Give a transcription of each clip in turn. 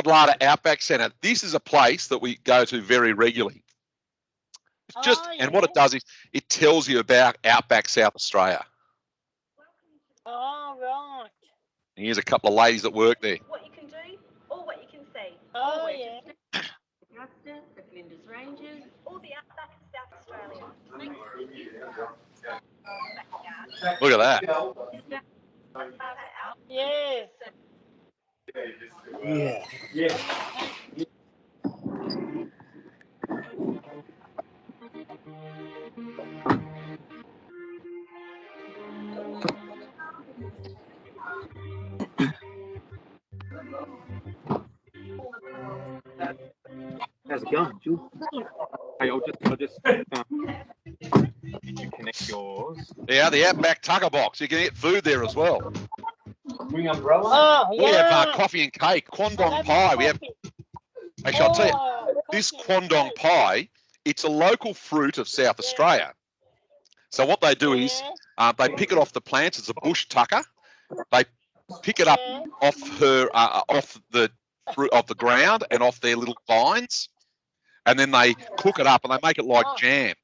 Wadlata Outback Centre. This is a place that we go to very regularly. It's just, and what it does is it tells you about Outback South Australia. Oh, right. And here's a couple of ladies that work there. What you can do or what you can see. Oh, yeah. The Flinders Ranges, or the Outback of South Australia. Look at that. Yeah. Yeah. How's it going, Jules? Hey, I'll just connect yours. Yeah, the Outback Tucker Box. You can get food there as well. Bring umbrella. Oh, We have yeah. coffee and cake, Quandong pie. We have. Actually, I'll tell you, this Quandong pie, it's a local fruit of South Australia. So what they do is they pick it off the plants. It's a bush tucker. They pick it up off the fruit of the ground and off their little vines, and then they cook it up and they make it like jam.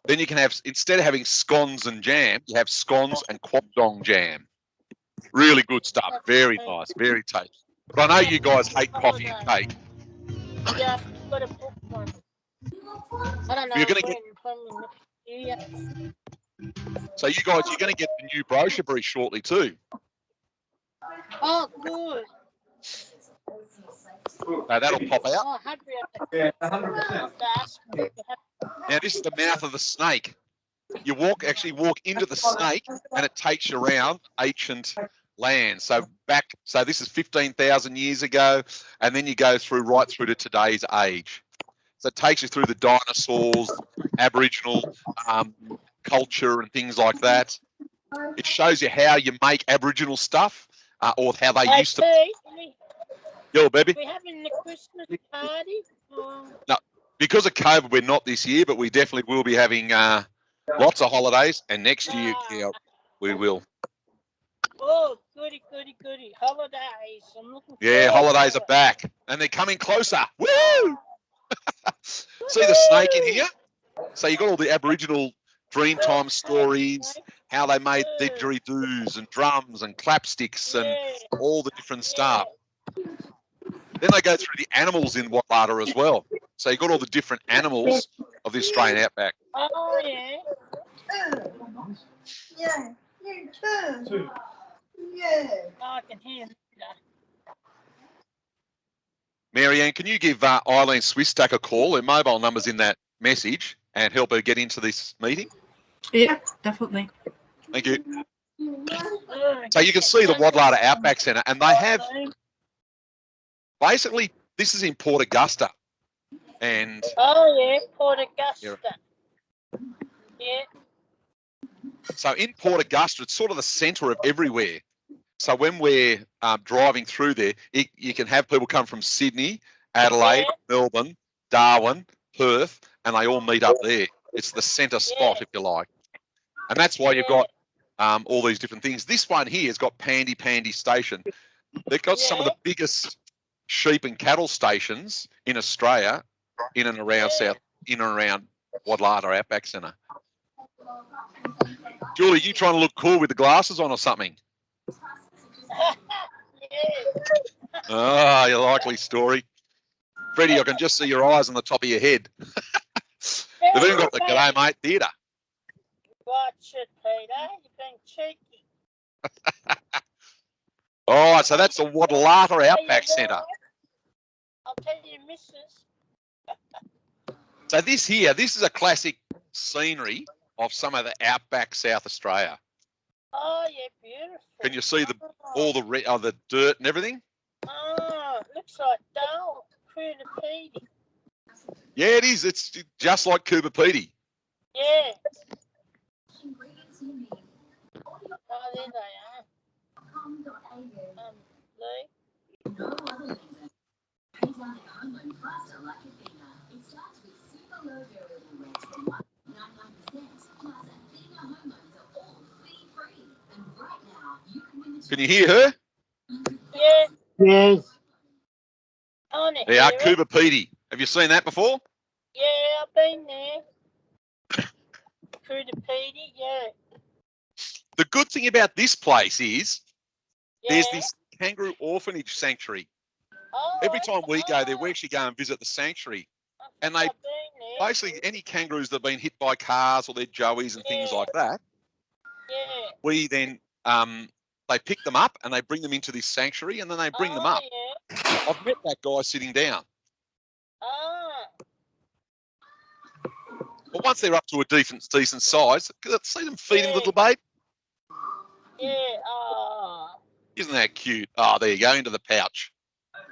Then you can have, instead of having scones and jam, you have scones and Quandong jam. Really good stuff. Very nice. Very tasty. But I know you guys hate coffee and cake. Yeah, I've got a book one. I don't know. You're going to get. So you guys, you're going to get the new brochure very shortly too. Oh, good. Now that'll pop out. Oh, Yeah, 100%. Now this is the mouth of the snake. You actually walk into the snake, and it takes you around ancient land. So this is 15,000 years ago, and then you go right through to today's age. So it takes you through the dinosaurs, Aboriginal culture, and things like that. It shows you how you make Aboriginal stuff, or how they used to. Yo, baby. We're having the Christmas party. No, because of COVID, we're not this year, but we definitely will be having lots of holidays, and next year we will. Oh, goody. Holidays. I'm looking Yeah, holidays are back, and they're coming closer. Woo! See the snake in here? So you got all the Aboriginal Dreamtime stories, how they made didgeridoos and drums and clapsticks and all the different stuff. Then they go through the animals in Wadlata as well. So you got all the different animals of the Australian outback. Oh, yeah. Yeah, you too. Yeah. Oh, I can hear that. Marianne, can you give Eileen Swisstack a call? Her mobile number's in that message, and help her get into this meeting? Yeah, definitely. Thank you. So you can see the Wadlata Outback Centre, and they have, basically, this is in Port Augusta. And oh, yeah, Port Augusta. Yeah. So in Port Augusta, it's sort of the centre of everywhere. So when we're driving through there, you can have people come from Sydney, Adelaide, Melbourne, Darwin, Perth, and they all meet up there. It's the centre spot, if you like. And that's why you've got all these different things. This one here has got Pandy Station. They've got some of the biggest sheep and cattle stations in Australia, in and around Wadlata Outback Centre. Julie, you trying to look cool with the glasses on or something? Ah, your likely story. Freddie, I can just see your eyes on the top of your head. They've even got the G'day Mate Theatre. Watch it, Peter. You've been cheeky. All right, so that's the Wadlata Outback Centre. I'll tell you, missus. So this is a classic scenery of some of the outback South Australia. Oh, yeah, beautiful. Can you see all the dirt and everything? Oh, looks like dull. Cooper. Yeah, it is. It's just like Cooper Pedy. Yeah. Oh, there they are. Lee. Can you hear her? Yeah. Yes. On it. They are Coober Pedy. Have you seen that before? Yeah, I've been there. Kudapedi, yeah. The good thing about this place is there's Yeah. this kangaroo orphanage sanctuary. Oh, Every time we go there, we actually go and visit the sanctuary. And they I've been there. basically, any kangaroos that have been hit by cars or their joeys and things like that, Yeah. we then, they pick them up and they bring them into this sanctuary and then they bring them up. Yeah. I've met that guy sitting down. Ah. But once they're up to a decent size, see them feeding Yeah. little babe? Yeah. Ah. Isn't that cute? Oh, there you go, into the pouch.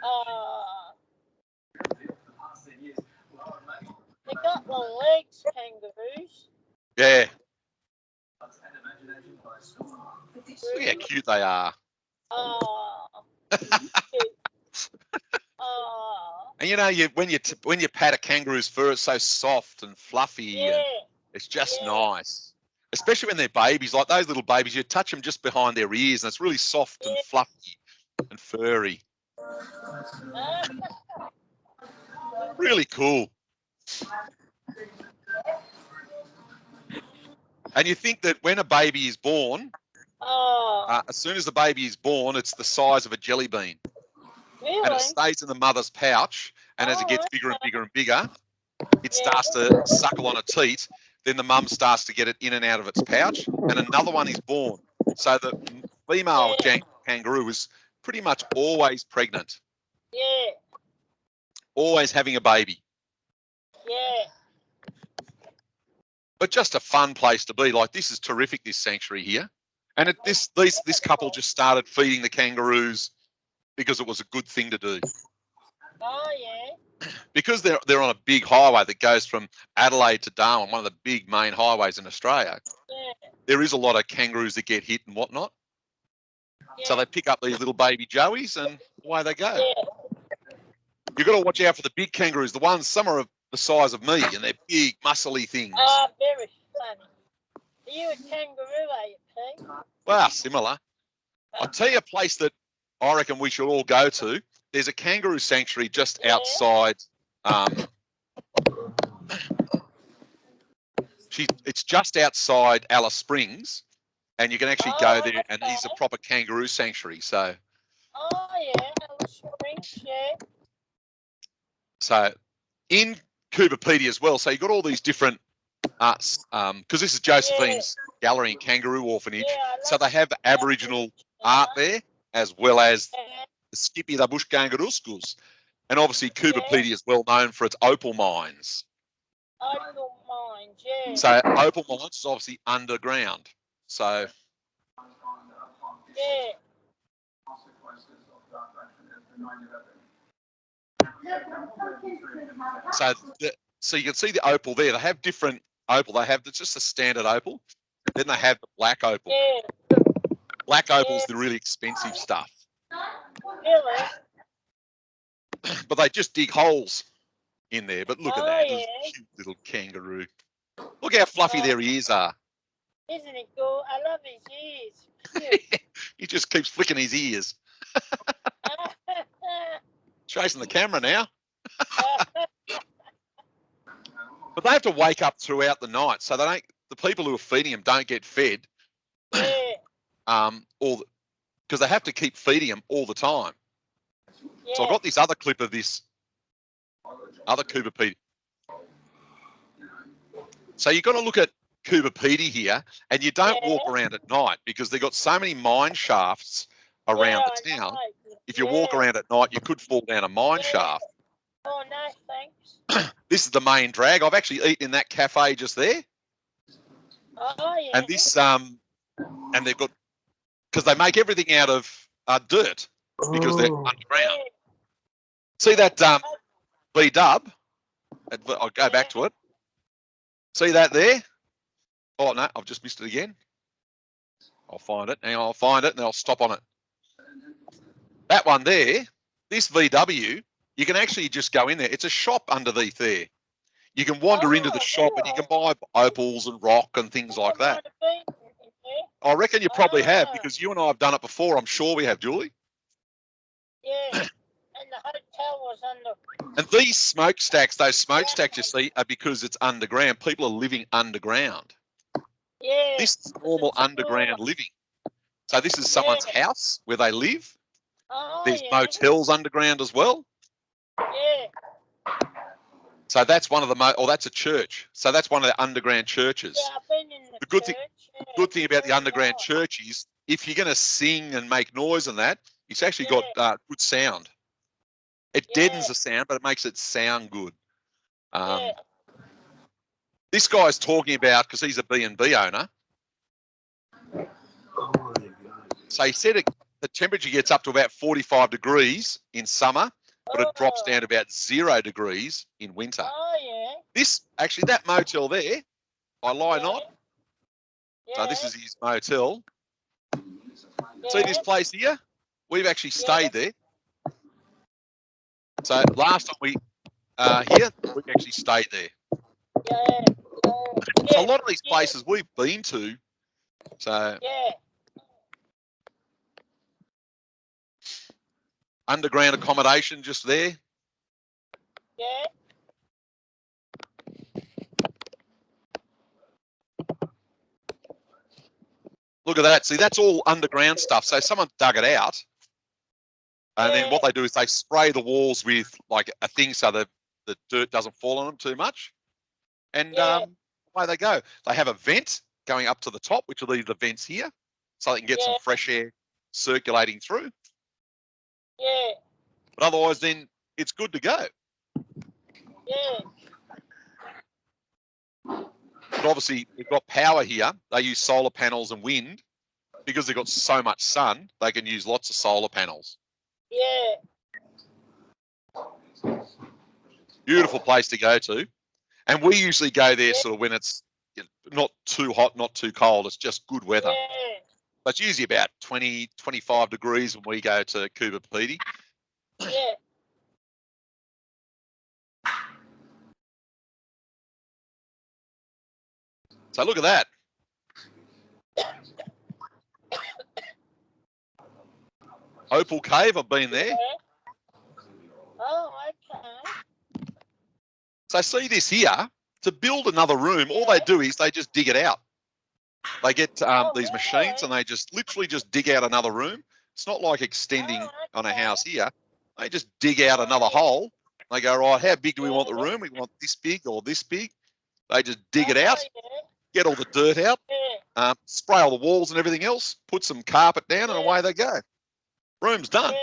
Ah. They got long legs, kangaroos. Yeah. Look how cute they are. Ah. Ah. And you know, when you pat a kangaroo's fur, it's so soft and fluffy. Yeah. And it's just Yeah. nice. Especially when they're babies, like those little babies, you touch them just behind their ears and it's really soft and fluffy and furry. Ah. Really cool. And you think that when a baby is born, Oh. as soon as the baby is born, it's the size of a jelly bean. Really? And it stays in the mother's pouch. And as it gets Oh, bigger and bigger and bigger, it starts to suckle on its teat. Then the mum starts to get it in and out of its pouch. And another one is born. So the female kangaroo is pretty much always pregnant, Yeah. always having a baby. Yeah. But just a fun place to be. Like, this is terrific, this sanctuary here. And this couple just started feeding the kangaroos because it was a good thing to do. Oh, yeah. Because they're on a big highway that goes from Adelaide to Darwin, one of the big main highways in Australia. Yeah. There is a lot of kangaroos that get hit and whatnot. Yeah. So they pick up these little baby joeys and away they go. Yeah. You've got to watch out for the big kangaroos. The ones, some are the size of me and they're big, muscly things. Oh, very funny. Are you a kangaroo, are you, Pete? Well, similar. I'll tell you a place that I reckon we should all go to. There's a kangaroo sanctuary just outside. It's just outside Alice Springs, and you can actually go there, and it is a proper kangaroo sanctuary. So, Oh, yeah. Alice Springs, yeah. so in Coober Pedy as well. So you've got all these different arts, because this is Josephine's Gallery and Kangaroo Orphanage. So they have Aboriginal art there, as well as the Skippy the Bush Kangarooskus. And obviously Coober Pedy is well known for its opal mines. Opal mines, yeah. So opal mines is obviously underground. So Yeah. so you can see the opal there. They have different opal. They have just a standard opal. Then they have the black opal. Yeah. Black opal is the really expensive stuff. Really? But they just dig holes in there. But look at that. Yeah. Cute little kangaroo. Look how fluffy their ears are. Isn't it good? I love his ears. He just keeps flicking his ears. Chasing the camera now. But they have to wake up throughout the night, so they don't. The people who are feeding them don't get fed. Yeah. Because they have to keep feeding them all the time. Yeah. So I got this other clip of this other Coober Pedy. So you've got to look at Coober Pedy here, and you don't walk around at night because they've got so many mine shafts around the town. If you walk around at night, you could fall down a mine shaft. Oh, no, thanks. This is the main drag. I've actually eaten in that cafe just there. Oh, yeah. And this, and they've got, because they make everything out of dirt because they're underground. See that B-dub? I'll go back to it. See that there? Oh, no, I've just missed it again. I'll find it. Hang on, I'll find it and then I'll stop on it. That one there, this VW, you can actually just go in there. It's a shop underneath there. You can wander into the shop and you can buy opals and rock and things like that. I reckon you probably have because you and I have done it before. I'm sure we have, Julie. Yeah. And the hotel was under. And these smokestacks, those smokestacks you see, are because it's underground. People are living underground. Yeah. This is normal it's a underground cooler. living. So this is someone's Yeah. house where they live. Oh, There's yeah. motels underground as well. Yeah. So that's one of the or that's a church. So that's one of the underground churches. Yeah, I've been in the The good church. thing, Yeah. good thing about the Very underground nice. church is if you're going to sing and make noise and that, it's actually Yeah. got good sound. It Yeah. deadens the sound, but it makes it sound good. Yeah. This guy's talking about, because he's a B&B owner, so he said the temperature gets up to about 45 degrees in summer, but it drops down to about 0 degrees in winter. Oh, yeah. That motel there, I lie Yeah. not. Yeah. So this is his motel. Yeah. See this place here? We've actually Yeah. stayed there. So last time we here, we actually stayed there. Yeah. So a lot of these places we've been to. So Yeah. underground accommodation just there. Yeah. Look at that. See, that's all underground stuff. So someone dug it out. And then what they do is they spray the walls with like a thing so that the dirt doesn't fall on them too much. And away they go. They have a vent going up to the top, which are these the vents here, so they can get some fresh air circulating through. Yeah. But otherwise, then it's good to go. Yeah. But obviously, we've got power here. They use solar panels and wind. Because they've got so much sun, they can use lots of solar panels. Yeah. Beautiful place to go to. And we usually go there sort of when it's not too hot, not too cold. It's just good weather. Yeah. But it's usually about 20, 25 degrees when we go to Coober Pedy. Yeah. So look at that. Opal Cave, I've been there. Oh, okay. So see this here, to build another room, all they do is they just dig it out. They get these machines and they just literally just dig out another room. It's not like extending on a house here. They just dig out another hole. They go, right, how big do we want the room? We want this big or this big. They just dig it out, get all the dirt out, spray all the walls and everything else, put some carpet down and away they go. Room's done.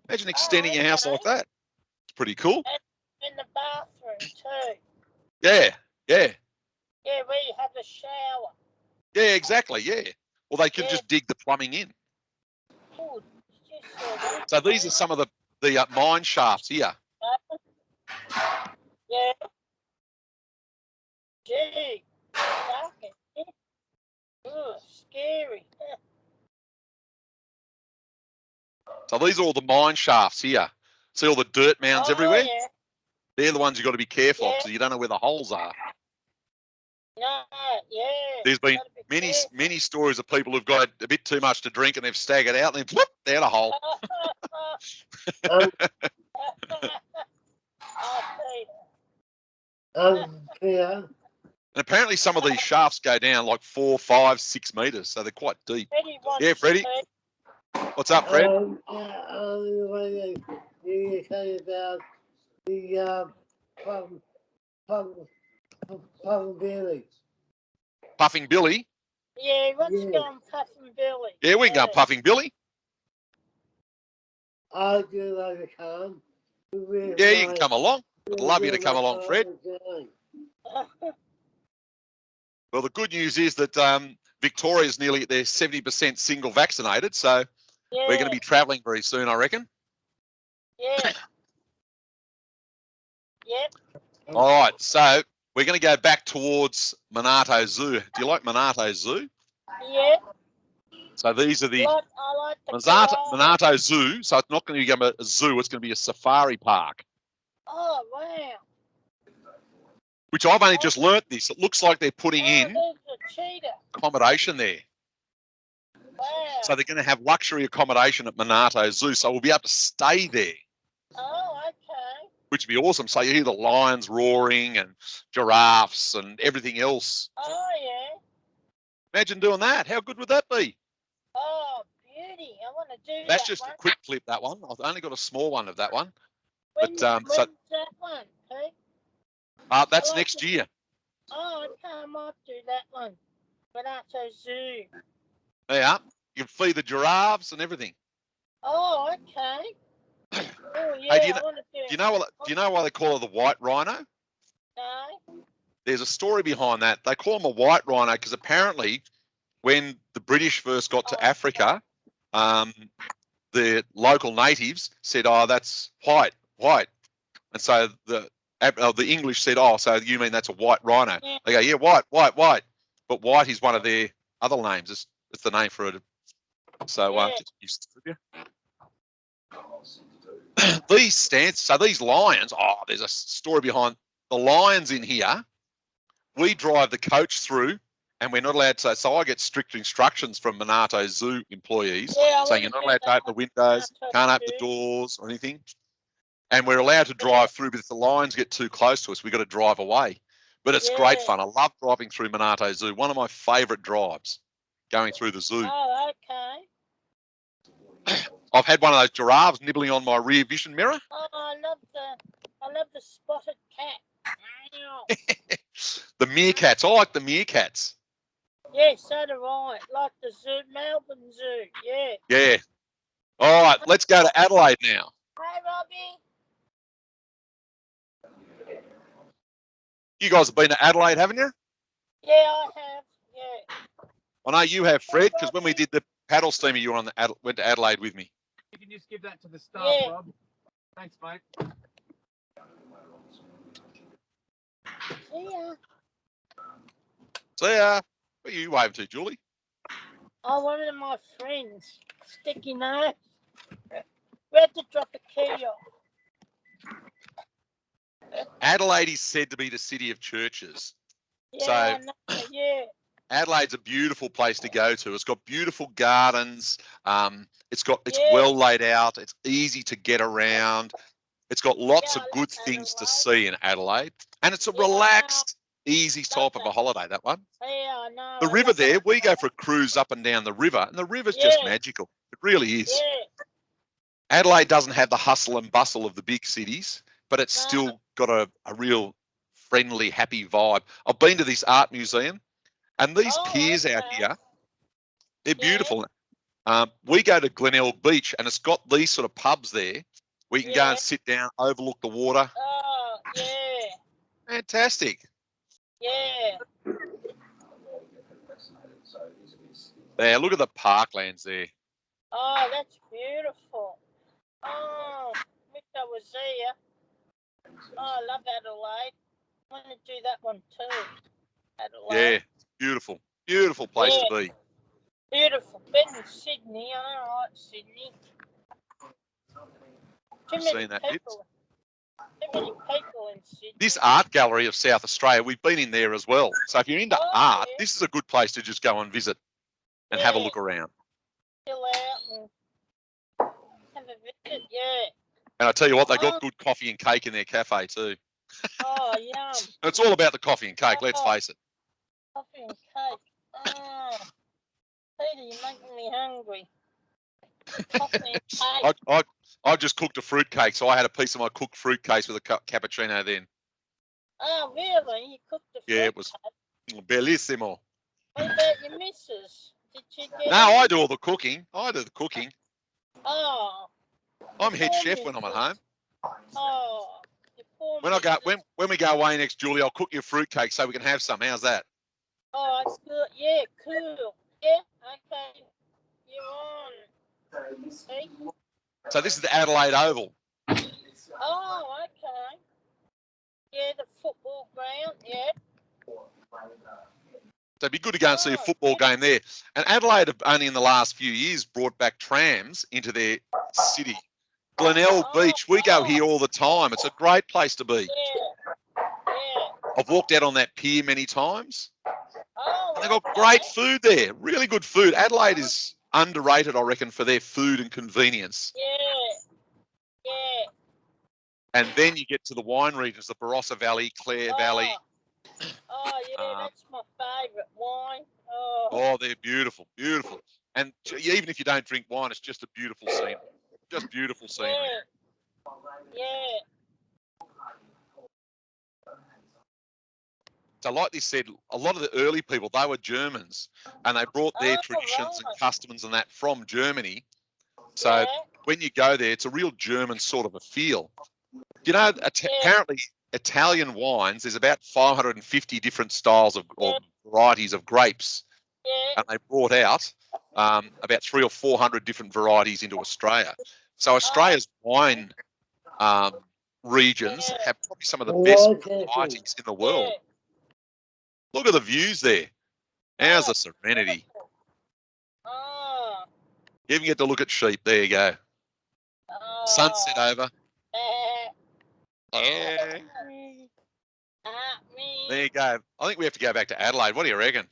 Imagine extending your house like that. It's pretty cool. In the bathroom too. Yeah, yeah. Yeah, where you have the shower. Yeah, exactly, yeah. Or they could just dig the plumbing in. Good. So these are some of the mine shafts here. Yeah. Gee. Fucking. Ugh, scary. So these are all the mine shafts here. See all the dirt mounds everywhere? Yeah. They're the ones you've got to be careful of because you don't know where the holes are. No, yeah. There's been many stories of people who've got a bit too much to drink and they've staggered out and then whoop, down a hole. Yeah. And apparently some of these shafts go down like 4, 5, 6 metres, so they're quite deep. Yeah, Freddie? What's up, Fred? You say about the Puffin Billy. Puffing Billy? Yeah, let's go on Puffin Billy. Yeah, we can go Puffing Billy. I do like to come. Yeah, you can come along. I'd love you to come along, Fred. Well, the good news is that Victoria's nearly at their 70% single vaccinated, so we're going to be travelling very soon, I reckon. Yeah. Yep. All right, so we're going to go back towards Monarto Zoo. Do you like Monarto Zoo? Yeah. So these are the I like the Monarto Zoo. So it's not going to be a zoo, it's going to be a safari park. Oh, wow. Which I've only just learnt this. It looks like they're putting in there's a cheetah. accommodation there. Wow. So they're going to have luxury accommodation at Monarto Zoo. So we'll be able to stay there, Oh, okay. which would be awesome. So you hear the lions roaring and giraffes and everything else. Oh, yeah. Imagine doing that. How good would that be? Oh, beauty. I want to do That's that just one. a quick clip, that one. I've only got a small one of that one. When, But when's that one, Pete? that's I like next it. year. Oh, okay, I might do that one. Monarto Zoo. Yeah. You can feed the giraffes and everything. Oh, okay. Oh, yeah, Hey, do you I want to do it. do you know why they call her the white rhino? No? There's a story behind that. They call them a white rhino because apparently when the British first got to Africa, the local natives said, "Oh, that's white," and so the English said, "Oh, so you mean that's a white rhino?" Yeah. They go, "Yeah, white," but white is one of their other names. It's the name for it. So Yeah. just used to these so these lions. Oh, there's a story behind the lions in here. We drive the coach through, and we're not allowed to. So I get strict instructions from Monarto Zoo employees Yeah, I saying you're wanna not do allowed to open the windows, Monarto can't open the Zoo. doors or anything. And we're allowed to drive through, but if the lions get too close to us, we've got to drive away. But it's great Yeah. fun. I love driving through Monarto Zoo. One of my favourite drives, going through the zoo. Oh, okay. I've had one of those giraffes nibbling on my rear vision mirror. Oh, I love the spotted cat. Meow. The meerkats. I like the meerkats. Yeah, so do I. Like the zoo, Melbourne Zoo. Yeah. Yeah. All right, let's go to Adelaide now. Hey, Robbie. You guys have been to Adelaide, haven't you? Yeah, I have. Yeah. I know you have, Fred, because when we did the paddle steamer, you were on went to Adelaide with me. You can just give that to the staff, Yeah. Rob. Thanks, mate. See ya. So, where are you waving to, Julie? Oh, one of my friends. Sticky nose. We had to drop a key off. Adelaide is said to be the city of churches. Yeah, So- I know. Yeah. Adelaide's a beautiful place to go to. It's got beautiful gardens. It's Yeah. well laid out. It's easy to get around. It's got lots Yeah, of I good like things to Adelaide. see in Adelaide, and it's a Yeah, I know. relaxed, easy type of a that. holiday. That one. Yeah, I know. The I river love there, it. we go for a cruise up and down the river, and the river's just Yeah. magical. It really is. Yeah. Adelaide doesn't have the hustle and bustle of the big cities, but it's No. still got a real friendly, happy vibe. I've been to this art museum, and these Oh, piers out okay. here, they're Yeah. beautiful. We go to Glenelg Beach, and it's got these sort of pubs there where you can go Yeah. and sit down, overlook the water. Oh, yeah. Fantastic. Yeah. There, look at the parklands there. Oh, that's beautiful. Oh, wish I was there. Oh, I love Adelaide. I want to do that one too. Adelaide. Yeah, beautiful. Beautiful place to Yeah. be. Beautiful. Better than Sydney. I don't like Sydney. Too I've many seen that bit. people. Too many people in Sydney. This art gallery of South Australia, we've been in there as well. So if you're into Oh, art, yeah. this is a good place to just go and visit and have a look around. Chill out and have a visit. Yeah. And I tell you what, they got Oh. good coffee and cake in their cafe too. Oh, yum. It's all about the coffee and cake, let's face it. Coffee and cake. Oh. Peter, you're making me hungry. Coffee and cake. I just cooked a fruit cake, so I had a piece of my cooked fruit cake with a cappuccino then. Oh, really? You cooked the fruit Yeah, it was cake? bellissimo. What about your missus? Did she get No, I do all the cooking. I do the cooking. Oh. I'm head Poor chef when I'm at home. Oh. Your poor When I go missus. when we go away next, Julie, I'll cook you a fruit cake so we can have some. How's that? Oh, that's good. Yeah, cool. Yeah, okay. You're on. See? So this is the Adelaide Oval. Oh, okay. Yeah, the football ground, yeah. So it'd be good to go and see a football game there. And Adelaide have only in the last few years brought back trams into their city. Glenelg Beach, we go here all the time. It's a great place to be. Yeah. Yeah. I've walked out on that pier many times. Oh, And they've got great food there, really good food. Adelaide is underrated, I reckon, for their food and convenience. Yeah. And then you get to the wine regions, the Barossa Valley, Clare Valley. Oh, yeah, that's my favourite wine. Oh, Oh, they're beautiful, beautiful. And even if you don't drink wine, it's just a beautiful scene. Just beautiful scenery. yeah. So like this said, a lot of the early people, they were Germans, and they brought their Oh, traditions and right. customs and that from Germany. So Yeah. when you go there, it's a real German sort of a feel. You know, apparently Italian wines, there's about 550 different styles of or varieties of grapes, Yeah. and they brought out about 300 or 400 different varieties into Australia. So Australia's wine regions have probably some of the best varieties in the world. Look at the views there. How's the serenity? Oh. You even get to look at sheep. There you go. Sunset over. Yeah. There you go. I think we have to go back to Adelaide. What do you reckon?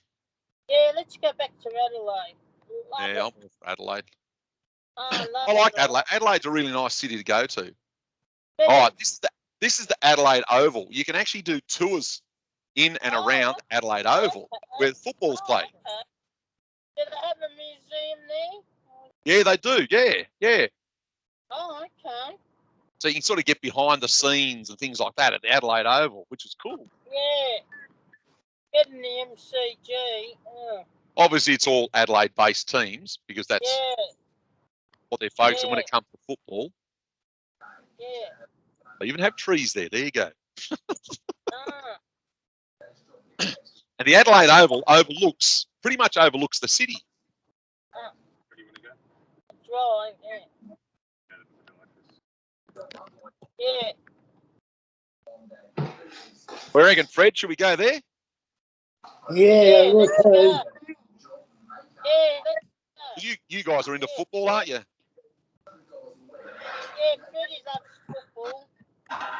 Yeah, let's go back to Adelaide. Love Yeah, I'm it. all for Adelaide. Oh, love I like Adelaide. Adelaide's a really nice city to go to. Oh, this is the Adelaide Oval. You can actually do tours in and around Adelaide Oval where football's played. Okay. Do they have a museum there? Yeah, they do. Yeah, yeah. Oh, okay. So you can sort of get behind the scenes and things like that at the Adelaide Oval, which is cool. Yeah. Getting the MCG. Oh. Obviously, it's all Adelaide-based teams because that's what they're focusing when it comes to football. Yeah. They even have trees there. There you go. And the Adelaide Oval pretty much overlooks the city. Right, yeah. We reckon, Fred, should we go there? Yeah, let's okay. go. Yeah, let's go. You guys are into football, aren't you? Yeah, Freddie loves football.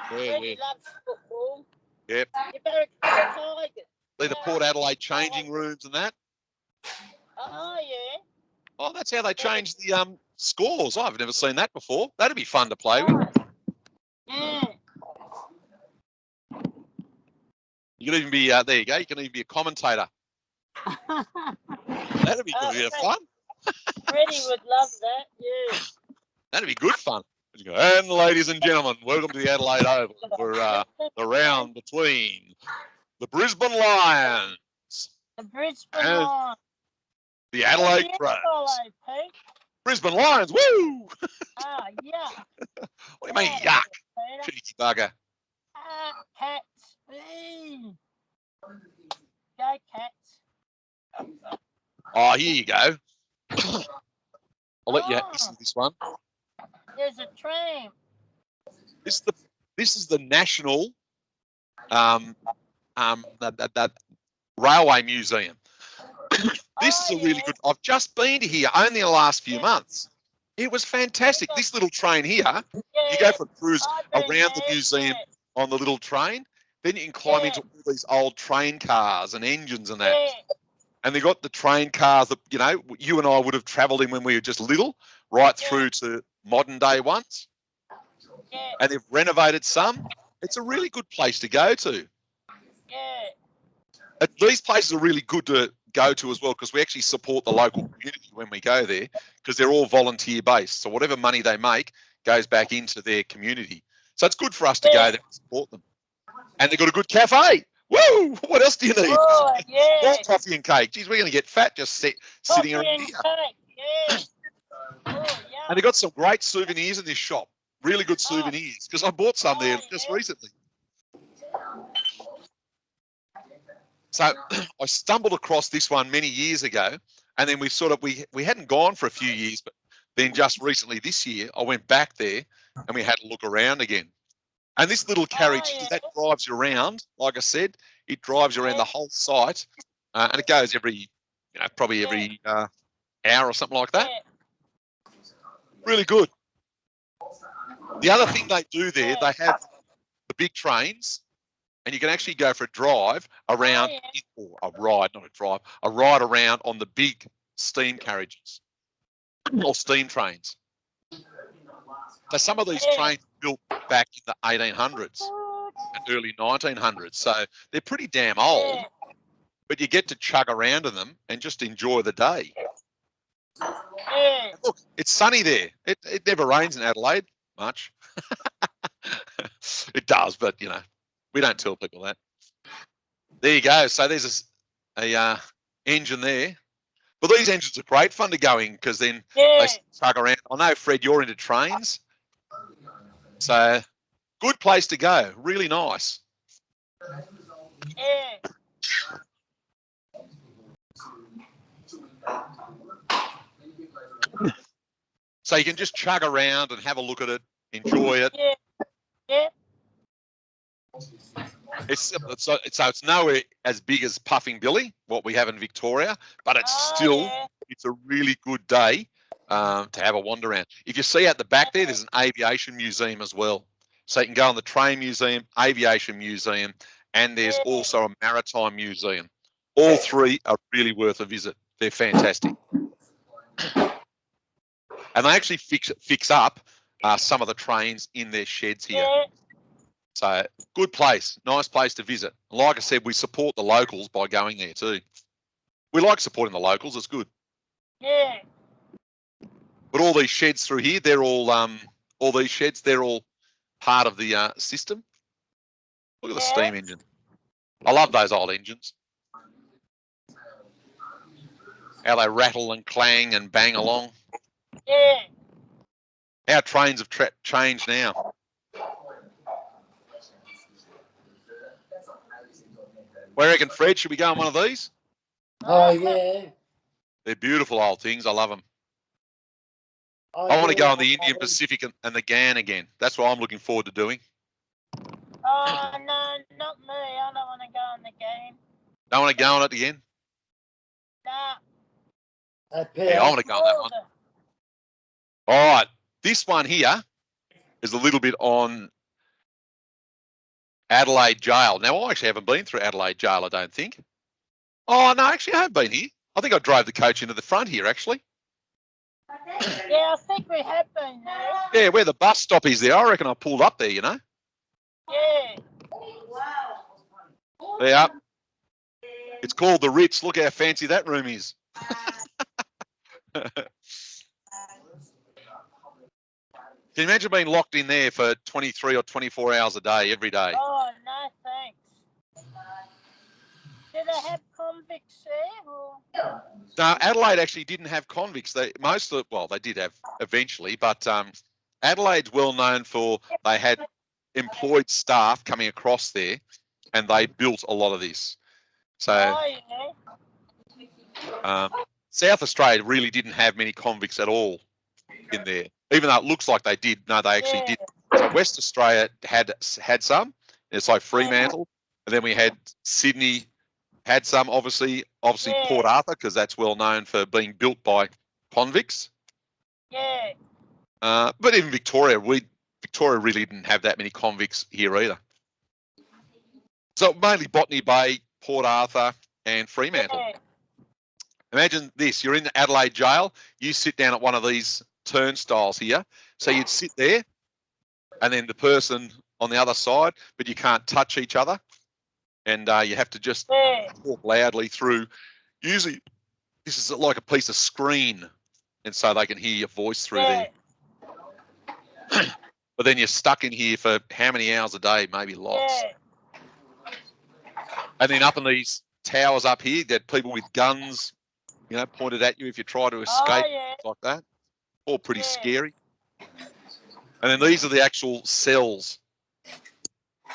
Freddie loves football. Yep. You better get the Tigers. The Port Adelaide changing rooms and that. Oh, yeah. Oh, that's how they changed the scores. I've never seen that before. That'd be fun to play with. Yeah. You can even be there. You go. You can even be a commentator. That'd be good. Yeah, fun. Freddie would love that. Yeah. That'd be good fun. You go, and ladies and gentlemen, welcome to the Adelaide Oval for the round between the Brisbane Lions The Brisbane and Lions. the Adelaide Crows. Brisbane Lions, woo! Ah, yuck. What do you mean, yuck? Cheeky bugger. Cats. Go, Cats. Oh, here you go. I'll let you listen to this one. There's a tram. This is the National that Railway Museum. This is a really good. I've just been to here only in the last few months. It was fantastic. This little train here, you go for a cruise around the museum on the little train. Then you can climb into all these old train cars and engines and that. And they got the train cars that, you and I would have travelled in when we were just little, right through to modern day ones. And they've renovated some. It's a really good place to go to. These places are really good to go to as well because we actually support the local community when we go there because they're all volunteer based. So whatever money they make goes back into their community. So it's good for us to go there and support them. And they've got a good cafe. Woo! What else do you need? Oh, yeah. More coffee and cake. Geez, we're going to get fat just sitting around here. And they've got some great souvenirs in this shop. Really good souvenirs because I bought some there just recently. So I stumbled across this one many years ago, and then we hadn't gone for a few years, but then just recently this year I went back there and we had to look around again. And this little carriage that drives you around, like I said, it drives you around the whole site, and it goes probably every hour or something like that. Really good. The other thing they do there, they have the big trains. And you can actually go for a drive around, or a ride, not a drive, a ride around on the big steam carriages. or steam trains. So some of these Yeah. trains were built back in the 1800s and early 1900s. So they're pretty damn old, Yeah. but you get to chug around in them and just enjoy the day. Yeah. Look, it's sunny there. It never rains in Adelaide much. It does, but, you know, we don't tell people that. There you go. So there's a engine there. But these engines are great fun to go in because then Yeah. they tug around. I know, Fred, you're into trains. So good place to go. Really nice. Yeah. So you can just chug around and have a look at it, enjoy it. Yeah. Yeah. It's nowhere as big as Puffing Billy, what we have in Victoria, but it's a really good day to have a wander around. If you see out the back there, there's an aviation museum as well. So you can go on the train museum, aviation museum, and there's also a maritime museum. All three are really worth a visit. They're fantastic. And they actually fix up some of the trains in their sheds here. Yeah. So good place, nice place to visit. Like I said, we support the locals by going there too. We like supporting the locals, it's good. Yeah. But all these sheds through here, they're all these sheds, they're all part of the system. Look at the steam engine. I love those old engines. How they rattle and clang and bang along. Yeah. Our trains have changed now. What do you reckon, Fred? Should we go on one of these? Oh, yeah. They're beautiful old things. I love them. Oh, I want to yeah. go on the Indian Pacific and the GAN again. That's what I'm looking forward to doing. Oh, no, not me. I don't want to go on the game. Don't want to go on it again? Nah. Yeah, I want to go on that one. All right. This one here is a little bit on Adelaide Jail. Now, I actually haven't been through Adelaide Jail, I don't think. Oh, no, actually, I have been here. I think I drove the coach into the front here, actually. Yeah, I think we have been there. Yeah, where the bus stop is there. I reckon I pulled up there, you know. Yeah. Yeah. It's called the Ritz. Look how fancy that room is. Can you imagine being locked in there for 23 or 24 hours a day, every day? Oh, no, thanks. Do they have convicts there? Or? No, Adelaide actually didn't have convicts. They did have eventually, but Adelaide's well known for they had employed staff coming across there, and they built a lot of this. So South Australia really didn't have many convicts at all in there, even though it looks like they did. No, they actually didn't. So West Australia had some. It's like Fremantle, and then we had Sydney. Had some, obviously Port Arthur, because that's well known for being built by convicts. Yeah. But even Victoria really didn't have that many convicts here either. So mainly Botany Bay, Port Arthur, and Fremantle. Yeah. Imagine this: you're in the Adelaide Jail. You sit down at one of these turnstiles here. So you'd sit there, and then the person on the other side, but you can't touch each other. And you have to just talk loudly through. Usually, this is like a piece of screen, and so they can hear your voice through there. But then you're stuck in here for how many hours a day? Maybe lots. And then up in these towers up here, that people with guns, you know, pointed at you if you try to escape, like that. All pretty scary. And then these are the actual cells.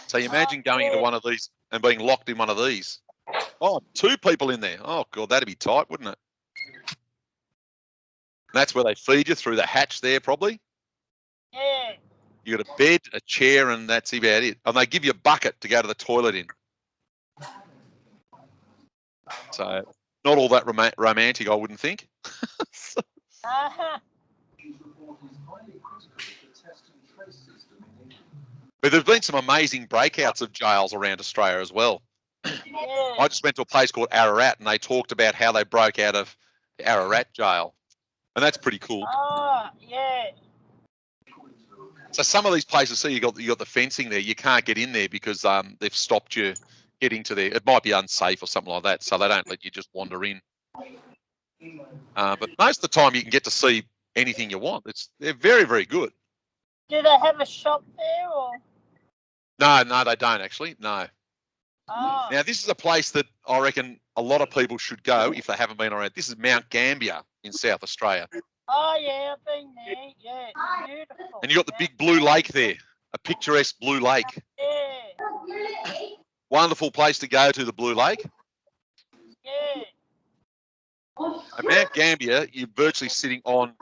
So you imagine going into one of these and being locked in one of these. Oh, 2 people in there. Oh, God, that'd be tight, wouldn't it? And that's where they feed you through the hatch there, probably. Yeah. You got a bed, a chair, and that's about it. And they give you a bucket to go to the toilet in. So not all that romantic, I wouldn't think. But there's been some amazing breakouts of jails around Australia as well. I just went to a place called Ararat, and they talked about how they broke out of the Ararat jail. And that's pretty cool. Oh, yeah. So some of these places, see, you got the fencing there. You can't get in there because they've stopped you getting to there. It might be unsafe or something like that, so they don't let you just wander in. But most of the time, you can get to see anything you want. They're very, very good. Do they have a shop there or? No, they don't actually. No. Oh. Now this is a place that I reckon a lot of people should go if they haven't been around. This is Mount Gambier in South Australia. Oh yeah, I've been there. Yeah, it's beautiful. And you got the big blue lake there, a picturesque blue lake. Yeah. Wonderful place to go to, the Blue Lake. Yeah. At Mount Gambier, you're virtually sitting on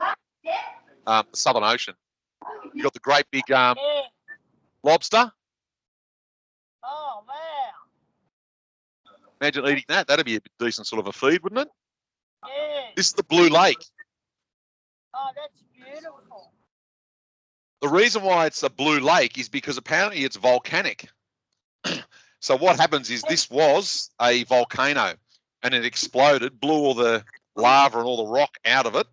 the Southern Ocean. You've got the great big Yeah. lobster. Oh wow. Imagine eating that. That'd be a decent sort of a feed, wouldn't it? Yeah. This is the Blue Lake. Oh, that's beautiful. The reason why it's a blue lake is because apparently it's volcanic. So what happens is this was a volcano and it exploded, blew all the lava and all the rock out of it.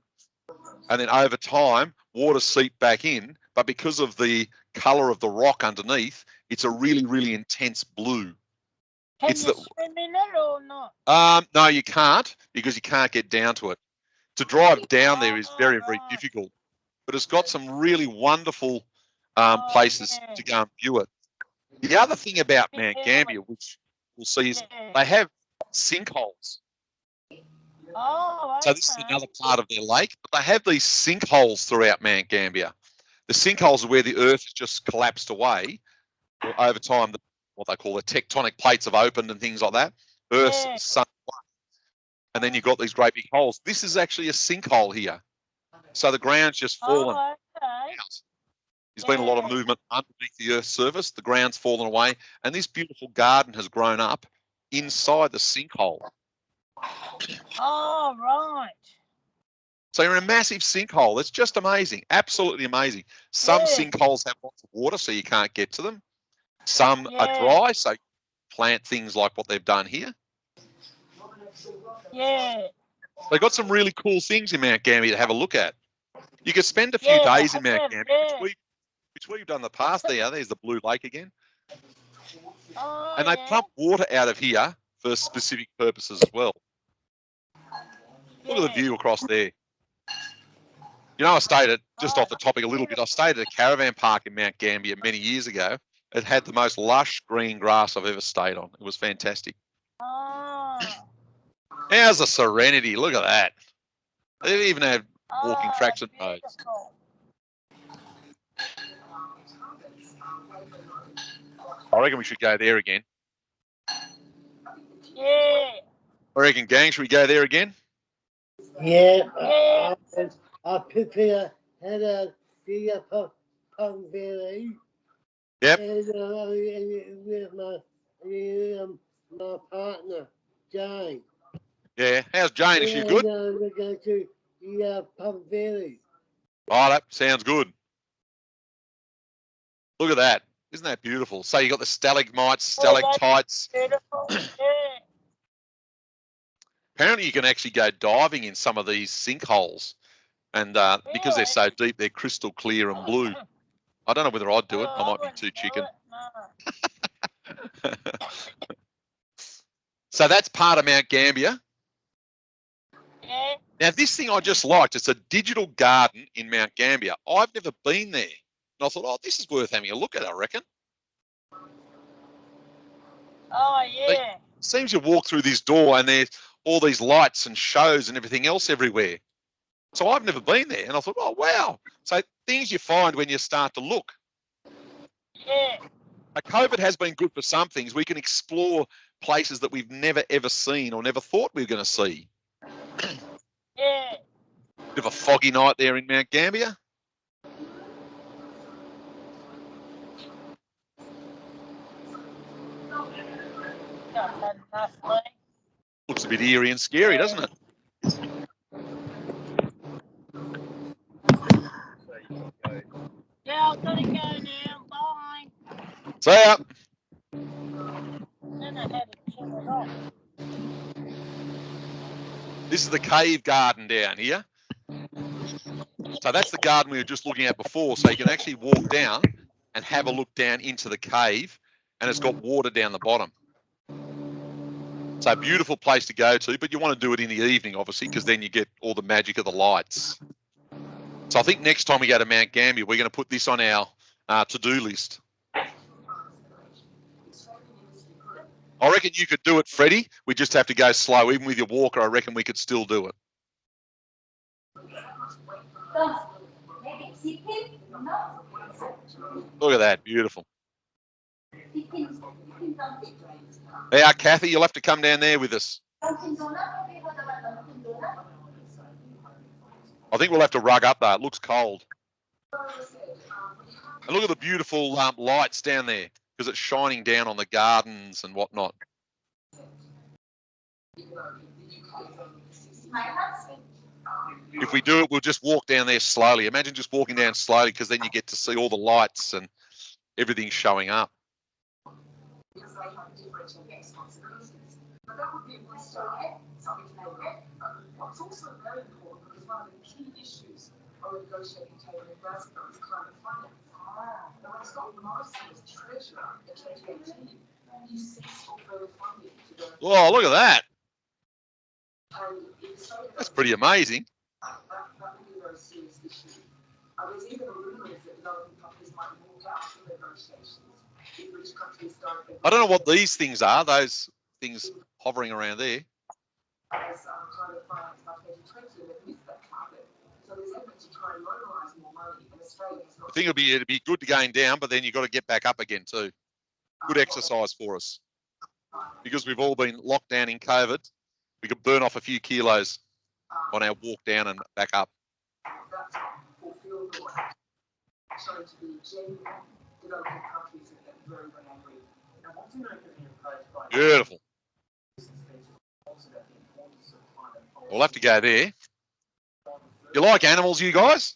And then over time, water seeped back in. But because of the colour of the rock underneath, it's a really, really intense blue. Can It's you the- swim in it or not? No, you can't because you can't get down to it. To drive down there is very, very right. difficult. But it's got some really wonderful places yeah. to go and view it. The other thing about Mount Gambier, which we'll see, is Yeah. they have sinkholes. Oh, So this is okay. another part of their lake, but they have these sinkholes throughout Mount Gambier. The sinkholes are where the earth has just collapsed away. Over time, what they call the tectonic plates have opened and things like that. Earth's Yeah. sunk away. And then you've got these great big holes. This is actually a sinkhole here. So the ground's just fallen Oh, okay. out. There's been a lot of Yeah. movement underneath the Earth's surface. The ground's fallen away, and this beautiful garden has grown up inside the sinkhole. Oh, right. So you're in a massive sinkhole. It's just amazing, absolutely amazing. Some Yeah. sinkholes have lots of water, so you can't get to them. Some are Yeah. dry, so you plant things like what they've done here. Yeah. They've got some really cool things in Mount Gambier to have a look at. You could spend a few Yeah, days in Mount yeah, Gambier, yeah. which we've done in the past. There's the Blue Lake again. Oh, And they yeah. pump water out of here for specific purposes as well. Look at the view across there. You know, I stayed at, just off the topic a little bit, I stayed at a caravan park in Mount Gambier many years ago. It had the most lush green grass I've ever stayed on. It was fantastic. Oh. How's the serenity? Look at that. They even have walking Oh, tracks and roads. beautiful. I reckon we should go there again. Yeah. I reckon, gang, should we go there again? Yeah. Yeah. I prepare had a bigger punk belly. Yep. And with my partner, Jane. Yeah. How's Jane? Is she good? And we're going to the punk belly. Oh, that sounds good. Look at that. Isn't that beautiful? So you got the stalagmites, stalactites. Beautiful. Yeah. Apparently you can actually go diving in some of these sinkholes. And because they're so deep, they're crystal clear and blue. I don't know whether I'd do it. I might be too chicken. No. So that's part of Mount Gambier. Yeah. Now, this thing I just liked, it's a digital garden in Mount Gambier. I've never been there. And I thought, oh, this is worth having a look at, I reckon. Oh, yeah. It seems you walk through this door and there's all these lights and shows and everything else everywhere. So I've never been there. And I thought, oh, wow. So things you find when you start to look. Yeah. COVID has been good for some things. We can explore places that we've never, ever seen or never thought we were going to see. Yeah. Bit of a foggy night there in Mount Gambier. Not had enough sleep. Looks a bit eerie and scary, doesn't it? Yeah, I've got to go now. Bye. See ya. Then I had to turn it off. This is the cave garden down here. So that's the garden we were just looking at before. So you can actually walk down and have a look down into the cave, and it's got water down the bottom. So a beautiful place to go to, but you want to do it in the evening, obviously, because then you get all the magic of the lights. So I think next time we go to Mount Gambier, we're going to put this on our to-do list. I reckon you could do it, Freddie. We just have to go slow. Even with your walker, I reckon we could still do it. Look at that, beautiful. Yeah, Kathy, you'll have to come down there with us. I think we'll have to rug up though. It looks cold. And look at the beautiful lights down there because it's shining down on the gardens and whatnot. If we do it, we'll just walk down there slowly. Imagine just walking down slowly because then you get to see all the lights and everything showing up. What's also very important because one of the key issues of a negotiating table in Glasgow is climate finance. Now, when Scott Morrison was treasurer in 2018, he ceased all further funding to the. Oh, look at that! That's pretty amazing. That would be a very serious issue. There's even a rumour that developing countries might walk out from negotiations if rich countries don't. I don't know what these things are. Those things hovering around there. As climate finance by 2020 that missed that target. So there's effort to try and mobilise more money, and Australia has not. I think it'd be good to going down, but then you've got to get back up again too. Good exercise for us. Because we've all been locked down in COVID, we could burn off a few kilos on our walk down and back up. That's fulfill the way. Showing to be genuine developing countries that get very, very angry. Now, what do you make of the approach by beautiful. We'll have to go there. You like animals, you guys?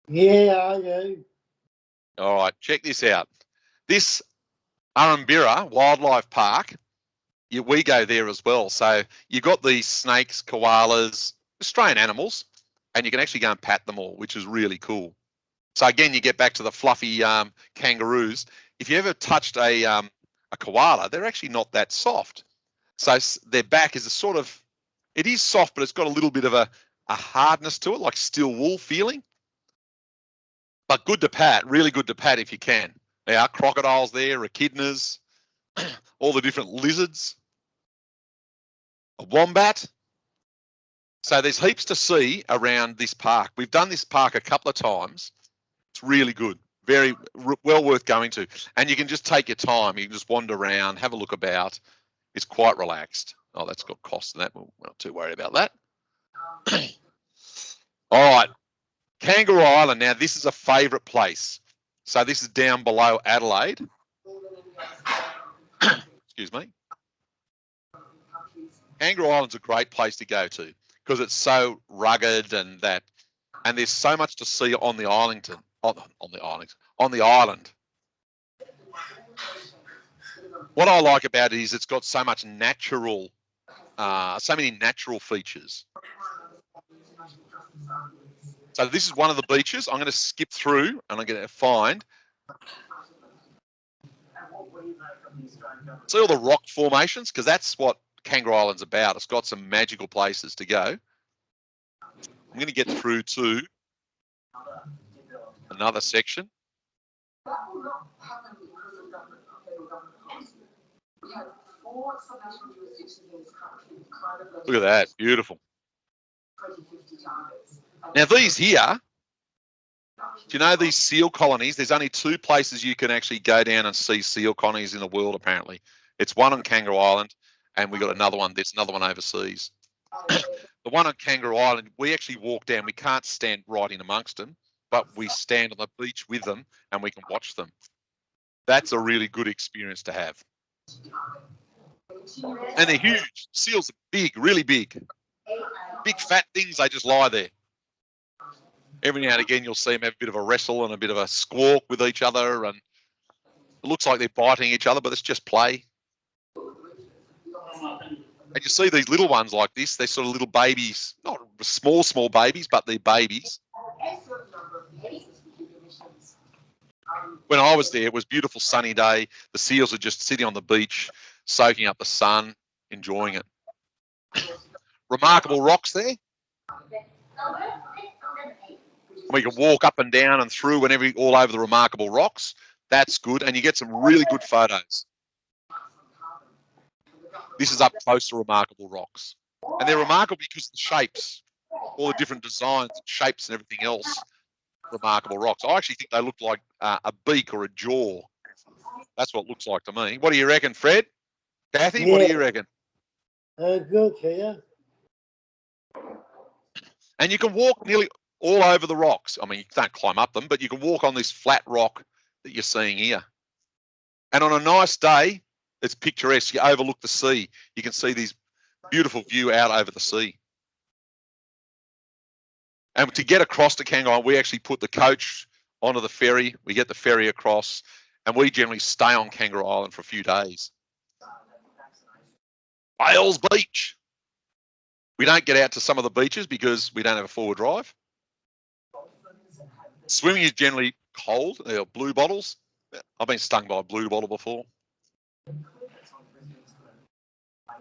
Yeah, I do. All right, check this out. This Armchair Wildlife Park, we go there as well. So you've got these snakes, koalas, Australian animals, and you can actually go and pat them all, which is really cool. So again, you get back to the fluffy kangaroos. If you ever touched a koala, they're actually not that soft. So their back is a sort of, it is soft, but it's got a little bit of a hardness to it, like steel wool feeling. But good to pat, really good to pat if you can. There are crocodiles there, echidnas, all the different lizards, a wombat. So there's heaps to see around this park. We've done this park a couple of times. It's really good, very well worth going to. And you can just take your time. You can just wander around, have a look about. It's quite relaxed. Oh, that's got cost in that. We're not too worried about that. All right, Kangaroo Island. Now, this is a favourite place. So this is down below Adelaide. Excuse me. Kangaroo Island's a great place to go to because it's so rugged and that, and there's so much to see on the island. What I like about it is it's got so much natural, so many natural features. So this is one of the beaches. I'm going to skip through and I'm going to find. See all the rock formations? Because that's what Kangaroo Island's about. It's got some magical places to go. I'm going to get through to another section. Look at that, beautiful. Now these here, do you know these seal colonies? There's only 2 places you can actually go down and see seal colonies in the world, apparently. It's one on Kangaroo Island, and we've got another one. There's another one overseas. The one on Kangaroo Island, we actually walk down. We can't stand right in amongst them, but we stand on the beach with them, and we can watch them. That's a really good experience to have. And they're huge. Seals are big, really big. Big fat things, they just lie there. Every now and again, you'll see them have a bit of a wrestle and a bit of a squawk with each other, and it looks like they're biting each other, but it's just play. And you see these little ones like this, they're sort of little babies, not small babies, but they're babies. When I was there, it was a beautiful sunny day. The seals are just sitting on the beach, soaking up the sun, enjoying it. Remarkable rocks there. We can walk up and down and through and all over the remarkable rocks. That's good, and you get some really good photos. This is up close to remarkable rocks. And they're remarkable because of the shapes, all the different designs, shapes and everything else. Remarkable rocks. I actually think they look like a beak or a jaw. That's what it looks like to me. What do you reckon, Fred? Kathy, what do you reckon? Good, here. And you can walk nearly all over the rocks. I mean, you can't climb up them, but you can walk on this flat rock that you're seeing here. And on a nice day, it's picturesque. You overlook the sea. You can see these beautiful view out over the sea. And to get across to Kangaroo Island, we actually put the coach onto the ferry. We get the ferry across, and we generally stay on Kangaroo Island for a few days. Wales Beach. We don't get out to some of the beaches because we don't have a forward drive. Swimming is generally cold. There are blue bottles. I've been stung by a blue bottle before.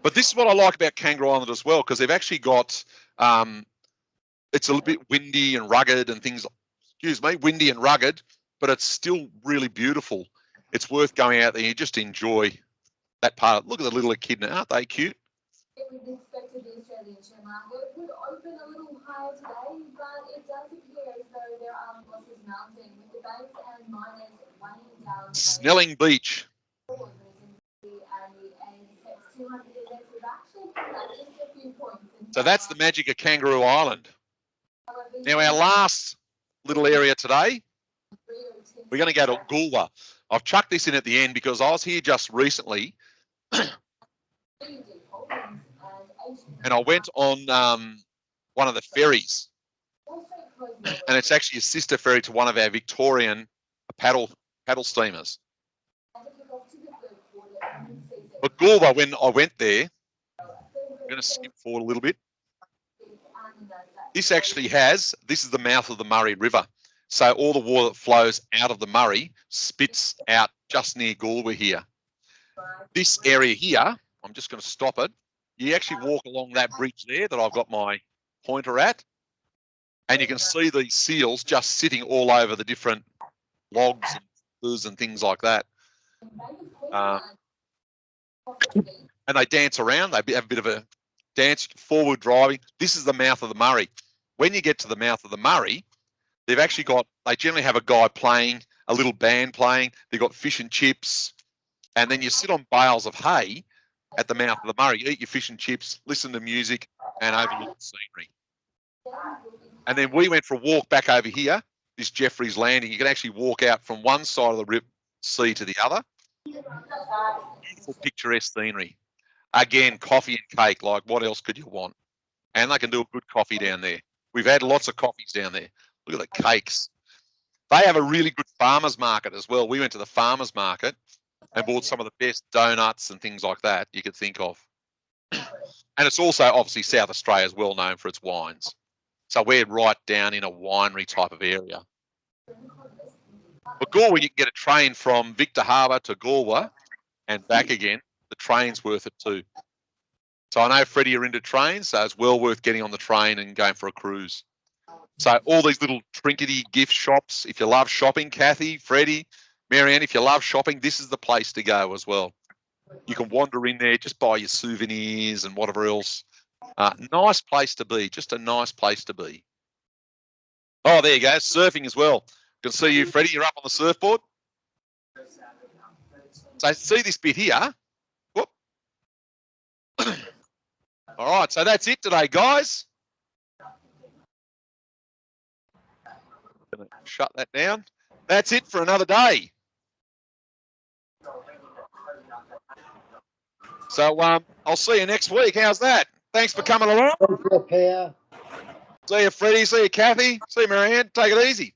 But this is what I like about Kangaroo Island as well, because they've actually got, it's a little bit windy and rugged and things, windy and rugged, but it's still really beautiful. It's worth going out there. You just enjoy that part. Look at the little echidna. Aren't they cute? It was expected the Australian share market would open a little higher today, but it does appear as though there are losses mounting, with the banks and miners weighing down. Snelling Beach. So that's the magic of Kangaroo Island. Now our last little area today, we're going to go to Goolwa. I've chucked this in at the end because I was here just recently and I went on one of the ferries, and it's actually a sister ferry to one of our Victorian paddle steamers. But Goolwa, when I went there, I'm going to skip forward a little bit. This actually this is the mouth of the Murray River. So all the water that flows out of the Murray spits out just near Goolwa here. This area here, I'm just going to stop it. You actually walk along that bridge there that I've got my pointer at, and you can see these seals just sitting all over the different logs and things like that. And they dance around. They have a bit of a dance, forward driving. This is the mouth of the Murray. When you get to the mouth of the Murray, they've actually they generally have a guy playing, a little band playing. They've got fish and chips. And then you sit on bales of hay at the mouth of the Murray, eat your fish and chips, listen to music, and overlook the scenery. And then we went for a walk back over here, this Jeffreys Landing. You can actually walk out from one side of the sea to the other. Beautiful picturesque scenery. Again, coffee and cake, like what else could you want? And they can do a good coffee down there. We've had lots of coffees down there. Look at the cakes. They have a really good farmers market as well. We went to the farmers market and bought some of the best donuts and things like that you could think of. And it's also, obviously, South Australia is well known for its wines. So we're right down in a winery type of area. But Goolwa, you can get a train from Victor Harbour to Goolwa and back again. The train's worth it too. So I know, Freddie, you're into trains, so it's well worth getting on the train and going for a cruise. So all these little trinkety gift shops, if you love shopping, Kathy, Freddie, Marianne, if you love shopping, this is the place to go as well. You can wander in there, just buy your souvenirs and whatever else. Nice place to be, just a nice place to be. Oh, there you go, surfing as well. Can see you, Freddie, you're up on the surfboard. So see this bit here. Whoop. All right, so that's it today, guys. Gonna shut that down. That's it for another day. So I'll see you next week. How's that? Thanks for coming along. Okay. See you, Freddie. See you, Kathy. See you, Marianne. Take it easy.